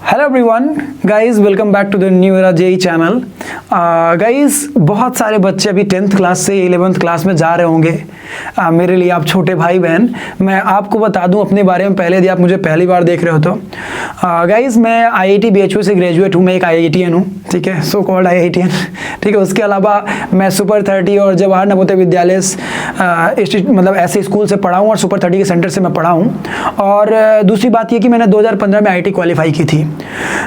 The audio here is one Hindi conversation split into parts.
Hello everyone guys, welcome back to the new era JEE channel. Guys, बहुत सारे बच्चे अभी 10th क्लास से 11th क्लास में जा रहे होंगे। मेरे लिए आप छोटे भाई बहन, मैं आपको बता दूं अपने बारे में पहले, यदि आप मुझे पहली बार देख रहे हो तो गाइस, मैं आईआईटी बीएचयू से ग्रेजुएट हूं। मैं एक आईआईटीएन हूं, ठीक है, सो कॉल्ड आईआईटीएन, ठीक है। उसके अलावा मैं सुपर 30 और जवाहर नवोदय विद्यालय मतलब ऐसे स्कूल से पढ़ा हूँ और सुपर 30 के सेंटर से मैं पढ़ा हूँ। और दूसरी बात ये कि मैंने 2015 में आईआईटी क्वालिफाई की थी।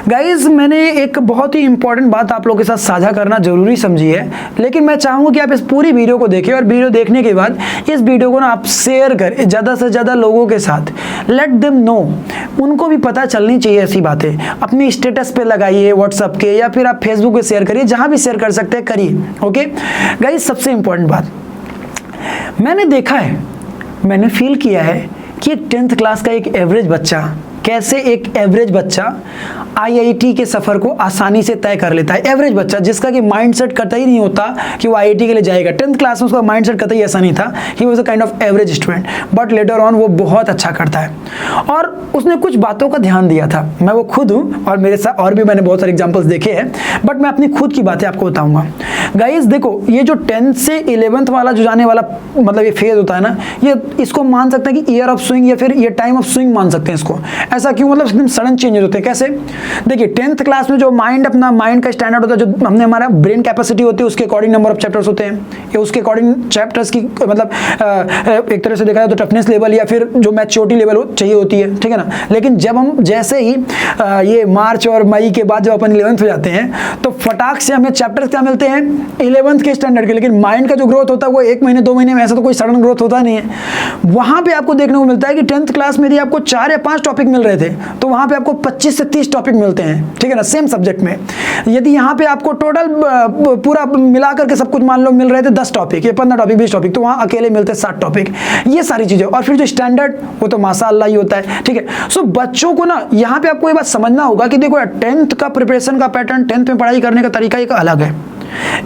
गाइज, मैंने एक बहुत ही इंपॉर्टेंट बात आप लोगों के साथ साझा करना जरूरी समझी है, लेकिन मैं चाहूँगा कि आप इस पूरी वीडियो को देखें और वीडियो देखने के बाद इस वीडियो को ना आप शेयर करें ज़्यादा से ज़्यादा लोगों के साथ। लेट देम नो, उनको भी पता चलनी चाहिए ऐसी बातें। अपनी स्टेटस पे लगाइए, व्हाट्सएप के, या फिर आप फेसबुक पे शेयर करिए, जहाँ भी शेयर कर सकते हैं करिए। ओके गाइज, सबसे इंपॉर्टेंट बात मैंने देखा है, मैंने फील किया है कि 10th क्लास का एक एवरेज बच्चा कैसे एक एवरेज बच्चा आईआईटी के सफ़र को आसानी से तय कर लेता है। एवरेज बच्चा जिसका कि माइंडसेट कतई ही नहीं होता कि वो आईआईटी के लिए जाएगा। 10th क्लास में उसका माइंडसेट कतई ऐसा नहीं था कि वो is a kind of average student, but later on वो बहुत अच्छा करता है। और उसने कुछ बातों का ध्यान दिया था। मैं वो खुद हूँ और मेरे साथ और भी मैंने बहुत सारे एग्जाम्पल्स देखे हैं, बट मैं अपनी खुद की बातें आपको बताऊँगा। गाइज देखो, ये जो 10th से 11th वाला जो जाने वाला मतलब ये फेज होता है ना, ये इसको मान सकते हैं कि ईयर ऑफ स्विंग या फिर ये टाइम ऑफ स्विंग मान सकते हैं इसको। ऐसा क्यों? मतलब एकदम सडन चेंजेस होते हैं। कैसे? देखिए, 10th क्लास में जो अपना माइंड का स्टैंडर्ड होता है, जो हमने हमारा ब्रेन कैपेसिटी होती है, उसके अकॉर्डिंग नंबर ऑफ चैप्टर्स होते हैं, या उसके अकॉर्डिंग चैप्टर्स की मतलब एक तरह से देखा जाए तो टफनेस लेवल या फिर जो मैच्योरिटी लेवल चाहिए होती है, ठीक है ना। लेकिन जब हम जैसे ही ये मार्च और मई के बाद जब अपन 11th हो जाते हैं तो फटाक से हमें चैप्टर्स क्या मिलते हैं? 11th के स्टैंडर्ड के। लेकिन माइंड का जो ग्रोथ होता है वो 1 महीने 2 महीने में, ऐसा तो कोई सडन ग्रोथ होता नहीं है। वहां पे आपको देखने को मिलता है कि 10th क्लास में यदि आपको 4 या 5 टॉपिक मिल रहे थे तो वहां पे आपको 25 से 30 टॉपिक मिलते हैं, ठीक है ना, सेम सब्जेक्ट में। यदि यहाँ पे आपको टोटल पूरा मिला करके सब कुछ मान लो मिल रहे थे 10 टॉपिक या 15 टॉपिक 20 टॉपिक, तो वहाँ अकेले मिलते 60 टॉपिक। ये सारी चीजें, और फिर जो स्टैंडर्ड वो तो माशाअल्लाह ही होता है, ठीक है। सो बच्चों को ना यहाँ पे आपको ये बात समझना होगा कि देखो, 10th का प्रिपरेशन का पैटर्न, 10th में पढ़ाई करने का तरीका एक अलग है।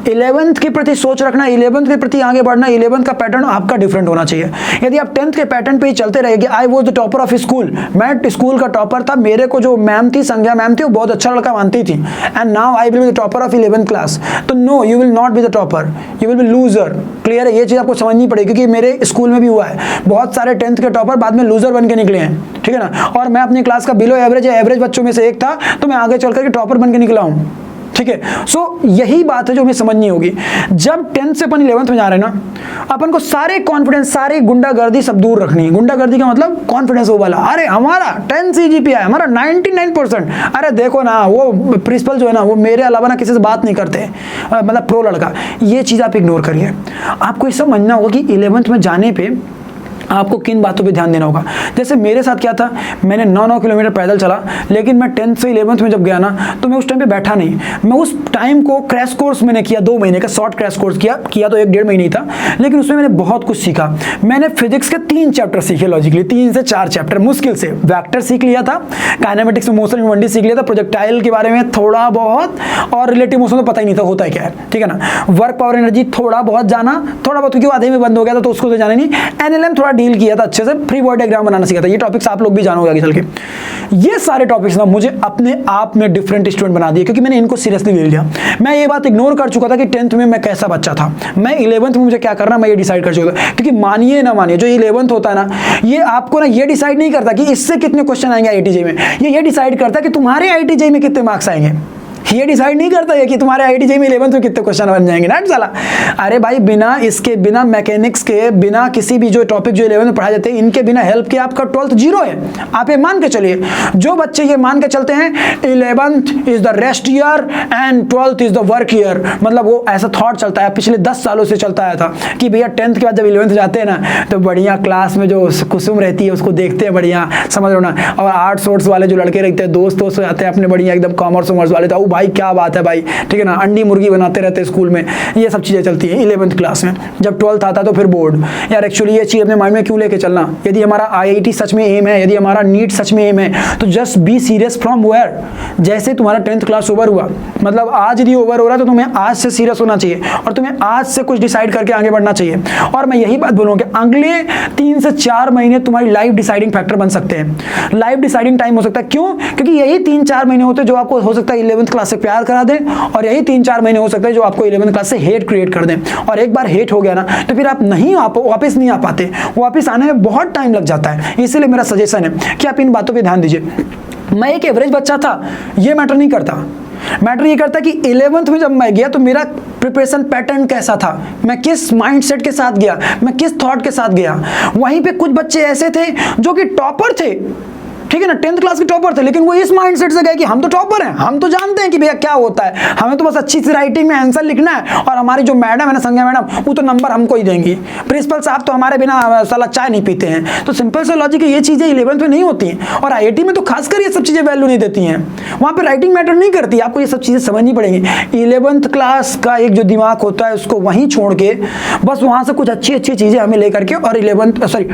11th के प्रति सोच रखना, 11th के प्रति आगे बढ़ना, 11th का पैटर्न आपका डिफरेंट होना चाहिए। यदि आप 10th के पैटर्न पे ही चलते रहेंगे, I was the topper of school, मैं स्कूल का टॉपर था, मेरे को जो मैम थी, संज्ञा मैम थी, वो बहुत अच्छा लड़का मानती थी, and now I will be the topper of 11th class, तो no, you will not be the topper, you will be loser. Clear है? ये चीज आपको समझनी पड़ेगी, क्योंकि मेरे स्कूल में भी हुआ है, बहुत सारे 10th के टॉपर बाद में लूजर बन के निकले हैं, ठीक है ना। और मैं अपनी क्लास का बिलो एवरेज या एवरेज बच्चों में से एक था, तो मैं आगे चल करके टॉपर बन के निकला हूँ, ठीक है। सो यही बात है जो हमें समझनी होगी। जब 10th से अपन 11th में जा रहे हैं ना, अपन को सारे कॉन्फिडेंस, सारी गुंडागर्दी सब दूर रखनी है। गुंडागर्दी का मतलब कॉन्फिडेंस वो वाला, अरे हमारा 10 CGPA है, हमारा 99%, अरे देखो ना वो प्रिंसिपल जो है ना, वो मेरे अलावा ना किसी से बात नहीं करते, मतलब प्रो लड़का। ये चीज़ आप इग्नोर करिए। आपको ये समझना होगा कि 11th में जाने पर आपको किन बातों पे ध्यान देना होगा। जैसे मेरे साथ क्या था, मैंने 9 किलोमीटर पैदल चला, लेकिन मैं 10th से 11th में जब गया ना, तो मैं उस टाइम पे बैठा नहीं। मैं उस टाइम को क्रैश कोर्स मैंने किया, 2 महीने का शॉर्ट क्रैश कोर्स किया तो 1-1.5 महीने ही था, लेकिन उसमें मैंने बहुत कुछ सीखा। मैंने फिजिक्स के 3 चैप्टर सीखे, लॉजिकली 3 से 4 चैप्टर मुश्किल से। वैक्टर सीख लिया था, काइनेमेटिक्स में मोशन इनवर्टी सीख लिया था, प्रोजेक्टाइल के बारे में थोड़ा बहुत, और रिलेटिव मोशन तो पता ही नहीं था होता है क्या है, ठीक है ना। वर्क पावर एनर्जी थोड़ा बहुत जाना, थोड़ा बहुत क्योंकि आधे में बंद हो गया था तो उसको तो जाना नहीं। एनएलएम थोड़ा डील किया था अच्छे से, फ्री बॉडी डायग्राम बनाना सीखा था। ये टॉपिक्स आप लोग भी जानोगे आगे चल के। ये सारे टॉपिक्स ना मुझे अपने आप में डिफरेंट स्टूडेंट बना दिए, क्योंकि मैंने इनको सीरियसली ले लिया। मैं ये बात इग्नोर कर चुका था कि 10th में मैं कैसा बच्चा था, मैं 11th में मुझे क्या करना, मैं ये डिसाइड कर चुका था। क्योंकि मानिए ना मानिए, जो 11th होता है ना, ये आपको ना ये डिसाइड नहीं करता कि इससे कितने क्वेश्चन आएंगे आईआईटी जेईई में, ये डिसाइड करता है कि तुम्हारे आईआईटी जेईई में कितने मार्क्स आएंगे। ये डिसाइड नहीं करता है कि तुम्हारे आईआईटी जेईई में 11th में कितने क्वेश्चन बन जाएंगे ना साला। अरे भाई, बिना इसके, बिना मैकेनिक्स के, बिना किसी भी जो टॉपिक जो 11th में पढ़ाए जाते हैं, इनके बिना हेल्प के आपका 12th 0 है। आप ये मान के चलिए, जो बच्चे ये मान के चलते हैं 11th is the rest year and 12th is the work year, मतलब वो ऐसा थॉट चलता है, पिछले 10 सालों से चलता आया था कि भैया 10th के बाद जब 11th जाते हैं ना, तो बढ़िया क्लास में जो कुसुम रहती है उसको देखते हैं, बढ़िया समझ लो ना। और आर्ट्स वाले जो लड़के रहते हैं, दोस्त हो जाते हैं अपने, बढ़िया एकदम कॉमर्स वाले, तो भाई क्या बात है भाई, ठीक है ना, अंडी मुर्गी बनाते रहते स्कूल में, ये सब चीज़ें चलती हैं 11th क्लास में। जब 12th आता तो फिर बोर्ड। यार एक्चुअली ये चीज़ अपने माइंड में क्यों लेके चलना? यदि हमारा IIT सच में एम है, यदि हमारा नीट सच में एम है, तो just be serious from where. जैसे तुम्हारा 10th क्लास ओवर हुआ, मतलब आज यदि ओवर हो रहा है तो तुम्हें आज से सीरियस होना चाहिए और तुम्हें आज से कुछ डिसाइड करके आगे बढ़ना चाहिए। और मैं यही बात बोलूँगा कि अगले 3 से 4 महीने तुम्हारी लाइफ डिसाइडिंग फैक्टर बन सकते हैं। लाइफ डिसाइडिंग टाइम हो सकता है, क्यों? क्योंकि यही 3-4 महीने होते हैं जो आपको हो सकता है 11th क्लास से प्यार करा दें, और यही 3-4 महीने हो सकते हैं जो आपको 11th क्लास से हेट क्रिएट कर दें। और एक बार हेट हो गया ना तो फिर आप वापस नहीं आ पाते, वापस आने में बहुत टाइम लग जाता है। इसीलिए मेरा सजेशन है कि आप इन बातों पर ध्यान दीजिए। मैं एक एवरेज बच्चा था, ये मैटर नहीं करता। मैटर ये करता कि 11th में जब मैं गया तो मेरा प्रिपरेशन पैटर्न कैसा था, मैं किस माइंडसेट के साथ गया, मैं किस थॉट के साथ गया। वहीं पे कुछ बच्चे ऐसे थे जो कि टॉपर थे, ठीक है ना, 10th क्लास के टॉपर थे, लेकिन वो इस माइंडसेट से गए कि हम तो टॉपर हैं, हम तो जानते हैं कि भैया क्या होता है, हमें तो बस अच्छी सी राइटिंग में आंसर लिखना है और हमारी जो मैडम है ना, संज्ञा मैडम, वो तो नंबर हमको ही देंगी, प्रिंसिपल साहब तो हमारे बिना साला चाय नहीं पीते हैं। तो सिंपल सा लॉजिक है, ये चीज़ें 11th में नहीं होती हैं और IIT में तो खासकर ये सब चीज़ें वैल्यू नहीं देती हैं। वहाँ पर राइटिंग मैटर नहीं करती, आपको ये सब चीज़ें समझनी पड़ेंगी। 11th क्लास का एक जो दिमाग होता है उसको वहीं छोड़ के बस वहाँ से कुछ अच्छी अच्छी चीज़ें हमें लेकर के, और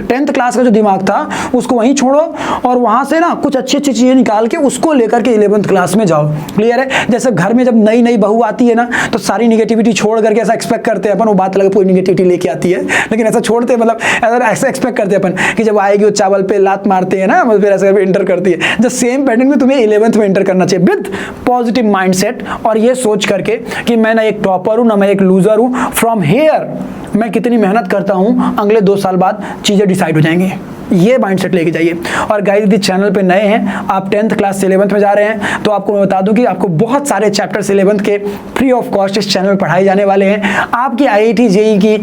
10th क्लास का जो दिमाग था उसको वहीं छोड़ो और वहाँ से ना कुछ अच्छी चीजें निकाल के उसको लेकर के 11th क्लास में जाओ। क्लियर है? जैसे घर में जब नई नई बहू आती है ना तो सारी निगेटिविटी छोड़ करके ऐसा एक्सपेक्ट करते हैं अपन, वो बात लगे पूरी निगेटिविटी लेके आती है, लेकिन ऐसा छोड़ते हैं, मतलब ऐसा एक्सपेक्ट करते हैं अपन कि जब आएगी वो चावल पे लात मारते हैं ना, मतलब फिर ऐसा एंटर करती है। जब सेम पैटर्न में तुम्हें 11th में एंटर करना चाहिए विद पॉजिटिव माइंडसेट, और ये सोच करके कि मैं ना एक टॉपर हूँ ना मैं एक लूजर हूँ, फ्रॉम हेयर मैं कितनी मेहनत करता हूँ, अगले 2 साल बाद चीज़ें डिसाइड हो जाएंगी। ये माइंडसेट लेके जाइए। और गाइस यदि चैनल पे नए हैं, आप 10th क्लास से 11th में जा रहे हैं, तो आपको मैं बता दूं कि आपको बहुत सारे चैप्टर्स 11th के फ्री ऑफ कॉस्ट इस चैनल में पढ़ाए जाने वाले हैं। आपकी IIT JEE की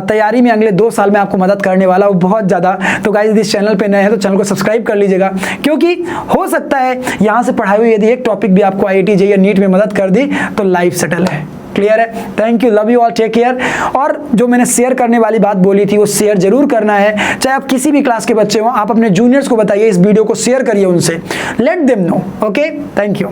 तैयारी में अगले 2 साल में आपको मदद करने वाला हूँ बहुत ज़्यादा। तो गाइस यदि इस चैनल पर नए हैं तो चैनल को सब्सक्राइब कर लीजिएगा, क्योंकि हो सकता है यहाँ से पढ़ाई हुई यदि एक टॉपिक भी आपको IIT JEE या नीट में मदद कर दी तो लाइफ सेटल है। क्लियर है? Thank you, love you all, take care. और जो मैंने शेयर करने वाली बात बोली थी वो शेयर जरूर करना है, चाहे आप किसी भी क्लास के बच्चे हो, आप अपने जूनियर्स को बताइए, इस वीडियो को शेयर करिए उनसे, let them know. Okay, thank you.